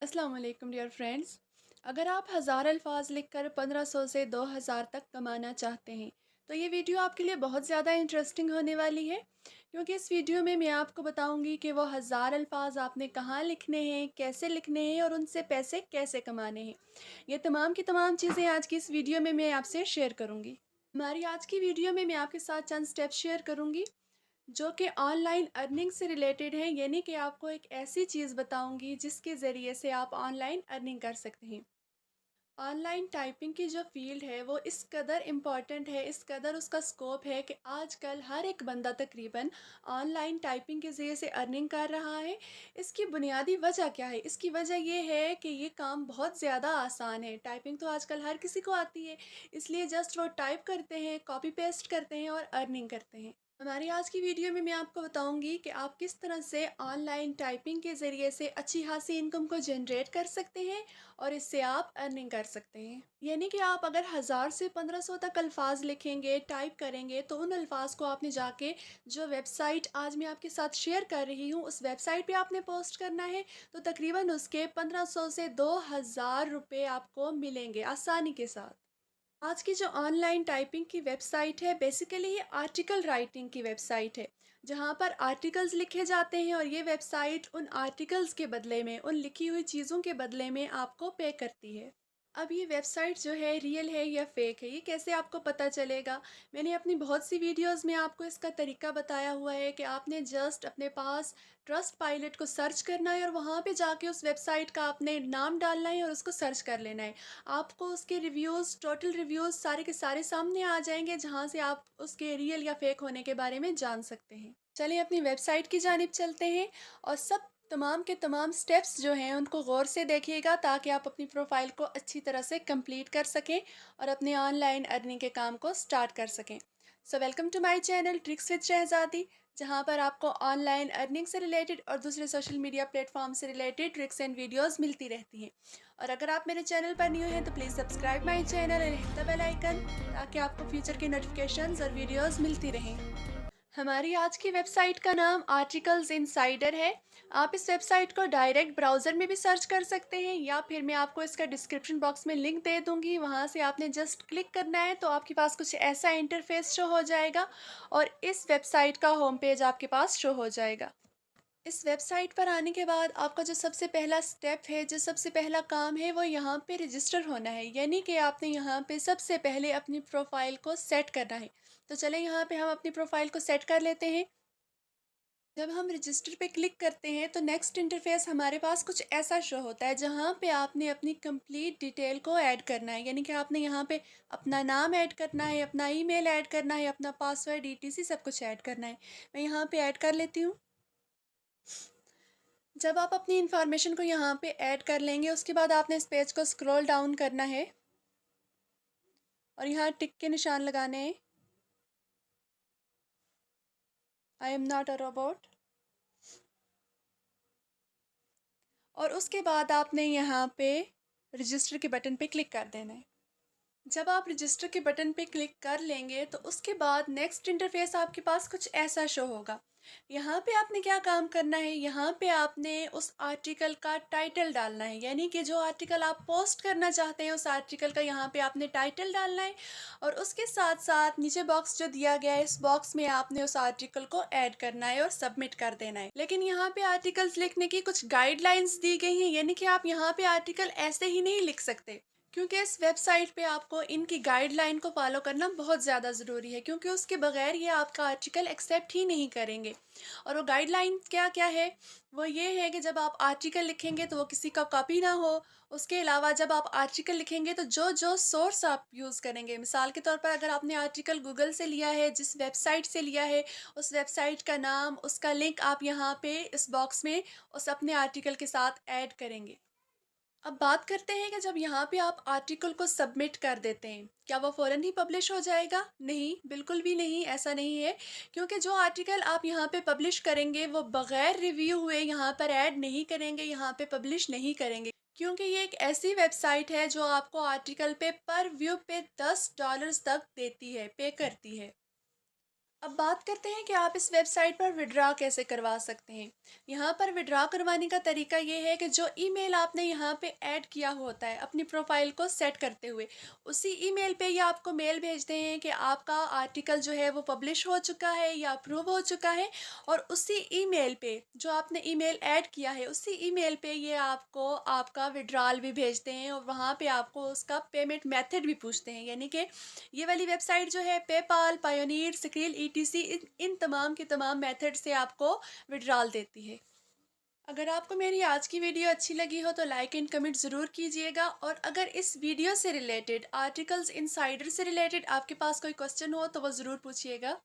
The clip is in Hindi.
अस्सलाम वालेकुम डियर फ्रेंड्स। अगर आप हज़ार अल्फाज लिखकर 1500 से 2000 तक कमाना चाहते हैं तो ये वीडियो आपके लिए बहुत ज़्यादा इंटरेस्टिंग होने वाली है, क्योंकि इस वीडियो में मैं आपको बताऊंगी कि वो हज़ार अल्फाज आपने कहाँ लिखने हैं, कैसे लिखने हैं और उनसे पैसे कैसे कमाने हैं। ये तमाम की तमाम चीज़ें आज की इस वीडियो में मैं आपसे शेयर करूँगी। हमारी आज की वीडियो में मैं आपके साथ चंद स्टेप्स शेयर करूँगी जो कि ऑनलाइन अर्निंग से रिलेटेड है, यानी कि आपको एक ऐसी चीज़ बताऊंगी जिसके ज़रिए से आप ऑनलाइन अर्निंग कर सकते हैं। ऑनलाइन टाइपिंग की जो फील्ड है वो इस कदर इम्पॉर्टेंट है, इस कदर उसका स्कोप है कि आजकल हर एक बंदा तकरीबन ऑनलाइन टाइपिंग के ज़रिए से अर्निंग कर रहा है। इसकी बुनियादी वजह क्या है? इसकी वजह ये है कि ये काम बहुत ज़्यादा आसान है। टाइपिंग तो आजकल हर किसी को आती है, इसलिए जस्ट वो टाइप करते हैं, कॉपी पेस्ट करते हैं और अर्निंग करते हैं। हमारी आज की वीडियो में मैं आपको बताऊंगी कि आप किस तरह से ऑनलाइन टाइपिंग के ज़रिए से अच्छी खासी इनकम को जनरेट कर सकते हैं और इससे आप अर्निंग कर सकते हैं। यानी कि आप अगर 1000 से 1500 तक अल्फाज लिखेंगे, टाइप करेंगे, तो उन अल्फाज को आपने जाके जो वेबसाइट आज मैं आपके साथ शेयर कर रही हूँ उस वेबसाइट पे आपने पोस्ट करना है। तो तकरीबन उसके 1500 से 2000 रुपये आपको मिलेंगे आसानी के साथ। आज की जो ऑनलाइन टाइपिंग की वेबसाइट है बेसिकली ये आर्टिकल राइटिंग की वेबसाइट है, जहाँ पर आर्टिकल्स लिखे जाते हैं और ये वेबसाइट उन आर्टिकल्स के बदले में, उन लिखी हुई चीज़ों के बदले में आपको पे करती है। अब ये वेबसाइट जो है रियल है या फेक है, ये कैसे आपको पता चलेगा? मैंने अपनी बहुत सी वीडियोस में आपको इसका तरीका बताया हुआ है कि आपने जस्ट अपने पास ट्रस्ट पायलट को सर्च करना है और वहाँ पे जाके उस वेबसाइट का आपने नाम डालना है और उसको सर्च कर लेना है। आपको उसके रिव्यूज़, टोटल रिव्यूज़ सारे के सारे सामने आ जाएंगे, जहाँ से आप उसके रियल या फेक होने के बारे में जान सकते हैं। चलिए अपनी वेबसाइट की जानिब चलते हैं और सब तमाम के तमाम स्टेप्स जो हैं उनको गौर से देखिएगा, ताकि आप अपनी प्रोफाइल को अच्छी तरह से कंप्लीट कर सकें और अपने ऑनलाइन अर्निंग के काम को स्टार्ट कर सकें। So welcome to my channel tricks with Shahzadi, जहां पर आपको ऑनलाइन अर्निंग से रिलेटेड और दूसरे सोशल मीडिया प्लेटफॉर्म से रिलेटेड ट्रिक्स एंड वीडियोस मिलती रहती हैं। और अगर आप मेरे चैनल पर न्यू हैं तो प्लीज़ सब्सक्राइब माई चैनल और हिट द बेल आइकन, ताकि आपको फ्यूचर के नोटिफिकेशंस और वीडियोस मिलती रहें। हमारी आज की वेबसाइट का नाम आर्टिकल्स इनसाइडर है। आप इस वेबसाइट को डायरेक्ट ब्राउज़र में भी सर्च कर सकते हैं, या फिर मैं आपको इसका डिस्क्रिप्शन बॉक्स में लिंक दे दूंगी, वहां से आपने जस्ट क्लिक करना है तो आपके पास कुछ ऐसा इंटरफेस शो हो जाएगा और इस वेबसाइट का होम पेज आपके पास शो हो जाएगा। इस वेबसाइट पर आने के बाद आपका जो सबसे पहला स्टेप है, जो सबसे पहला काम है, वो यहाँ पे रजिस्टर होना है, यानी कि आपने यहाँ पे सबसे पहले अपनी प्रोफाइल को सेट करना है। तो चलें यहाँ पे हम अपनी प्रोफाइल को सेट कर लेते हैं। जब हम रजिस्टर पे क्लिक करते हैं तो नेक्स्ट इंटरफेस हमारे पास कुछ ऐसा शो होता है, जहाँ पे आपने अपनी कंप्लीट डिटेल को ऐड करना है, यानी कि आपने यहाँ पे अपना नाम ऐड करना है, अपना ईमेल ऐड करना है, अपना पासवर्ड, ईटीसी सब कुछ ऐड करना है। मैं यहाँ पे ऐड कर लेती हूँ। जब आप अपनी इंफॉर्मेशन को यहाँ पे ऐड कर लेंगे, उसके बाद आपने इस पेज को स्क्रॉल डाउन करना है और यहाँ टिक के निशान लगाने हैं। I am not a robot. और उसके बाद आपने यहाँ पे रजिस्टर के बटन पे क्लिक कर देना है। जब आप रजिस्टर के बटन पे क्लिक कर लेंगे तो उसके बाद नेक्स्ट इंटरफेस आपके पास कुछ ऐसा शो होगा। यहाँ पे आपने क्या काम करना है, यहाँ पे आपने उस आर्टिकल का टाइटल डालना है, यानी कि जो आर्टिकल आप पोस्ट करना चाहते हैं उस आर्टिकल का यहाँ पे आपने टाइटल डालना है। और उसके साथ साथ नीचे बॉक्स जो दिया गया है, इस बॉक्स में आपने उस आर्टिकल को ऐड करना है और सबमिट कर देना है। लेकिन यहाँ पे आर्टिकल्स लिखने की कुछ गाइडलाइंस दी गई हैं, यानी कि आप यहाँ पे आर्टिकल ऐसे ही नहीं लिख सकते, क्योंकि इस वेबसाइट पे आपको इनकी गाइडलाइन को फॉलो करना बहुत ज़्यादा ज़रूरी है, क्योंकि उसके बगैर ये आपका आर्टिकल एक्सेप्ट ही नहीं करेंगे। और वो गाइडलाइन क्या क्या है? वो ये है कि जब आप आर्टिकल लिखेंगे तो वो किसी का कॉपी ना हो। उसके अलावा जब आप आर्टिकल लिखेंगे तो जो जो सोर्स आप यूज़ करेंगे, मिसाल के तौर पर अगर आपने आर्टिकल गूगल से लिया है, जिस वेबसाइट से लिया है, उस वेबसाइट का नाम, उसका लिंक आप यहाँ पे इस बॉक्स में उस अपने आर्टिकल के साथ ऐड करेंगे। अब बात करते हैं कि जब यहाँ पे आप आर्टिकल को सबमिट कर देते हैं, क्या वो फ़ौरन ही पब्लिश हो जाएगा? नहीं, बिल्कुल भी नहीं, ऐसा नहीं है। क्योंकि जो आर्टिकल आप यहाँ पे पब्लिश करेंगे वो बग़ैर रिव्यू हुए यहाँ पर ऐड नहीं करेंगे, यहाँ पे पब्लिश नहीं करेंगे। क्योंकि ये एक ऐसी वेबसाइट है जो आपको आर्टिकल पे पर व्यू पे $10 तक देती है, पे करती है। अब बात करते हैं कि आप इस वेबसाइट पर विड्रॉ कैसे करवा सकते हैं। यहाँ पर विड्रॉ करवाने का तरीका ये है कि जो ईमेल आपने यहाँ पे ऐड किया होता है अपनी प्रोफाइल को सेट करते हुए, उसी ईमेल पे ये आपको मेल भेजते हैं कि आपका आर्टिकल जो है वो पब्लिश हो चुका है या अप्रूव हो चुका है। और उसी ईमेल पे जो आपने ईमेल ऐड किया है, उसी ईमेल पे ये आपको आपका विड्रॉल भी भेजते हैं और वहाँ पे आपको उसका पेमेंट मेथड भी पूछते हैं। यानी कि ये वाली वेबसाइट जो है पेपाल, पायोनियर, स्क्रिल, ईटीसी, इन तमाम की तमाम मेथड से आपको विड्रॉल देती है। अगर आपको मेरी आज की वीडियो अच्छी लगी हो तो लाइक एंड कमेंट ज़रूर कीजिएगा। और अगर इस वीडियो से रिलेटेड, आर्टिकल्स इनसाइडर से रिलेटेड आपके पास कोई क्वेश्चन हो तो वो ज़रूर पूछिएगा।